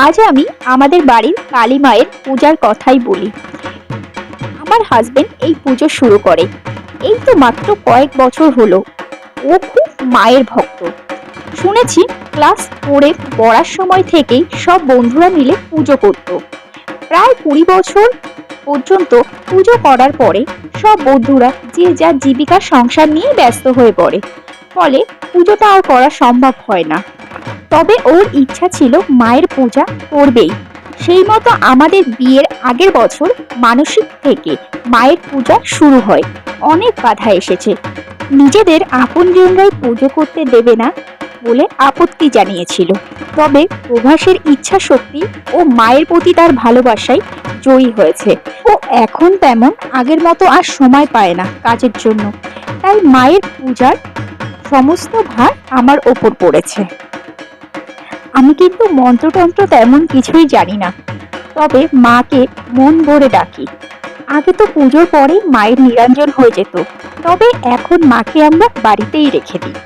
আজ আমি আমাদের বাড়ির কালী মায়ের পূজার কথাই বলি। আমার হাজবেন্ড এই পুজো শুরু করে এই তো মাত্র কয়েক বছর হলো। ও খুব মায়ের ভক্ত। শুনেছি ক্লাস 4-এ পড়ার সময় থেকেই সব বন্ধুরা মিলে পুজো করত। প্রায় 20 বছর পর্যন্ত পুজো করার পরে সব বন্ধুরা যে যার জীবিকা সংসার নিয়ে ব্যস্ত হয়ে পড়ে, ফলে পুজোটা আর করা সম্ভব হয় না। তবে ওর ইচ্ছা ছিল মায়ের পূজা করবেই। সেই মতো আমাদের বিয়ের আগের বছর মানসিক থেকে মায়ের পূজা শুরু হয়। অনেক বাধা এসেছে। নিজেদের আপনজনরাই পুজো করতে দেবে না বলে আপত্তি জানিয়েছিল। তবে প্রভাসের ইচ্ছা শক্তি ও মায়ের প্রতি তার ভালোবাসায় জয়ী হয়েছে। ও এখন তেমন আগের মতো আর সময় পায় না কাজের জন্য, তাই মায়ের পূজার সমস্ত ভার আমার ওপর পড়েছে। আমি কিন্তু মন্ত্রতন্ত্র তেমন কিছুই জানি না, তবে মাকে মন ভরে ডাকি। আগে তো পুজোর পরে মায়ের নিরঞ্জন হয়ে যেত, তবে এখন মাকে আমরা বাড়িতেই রেখে দিই।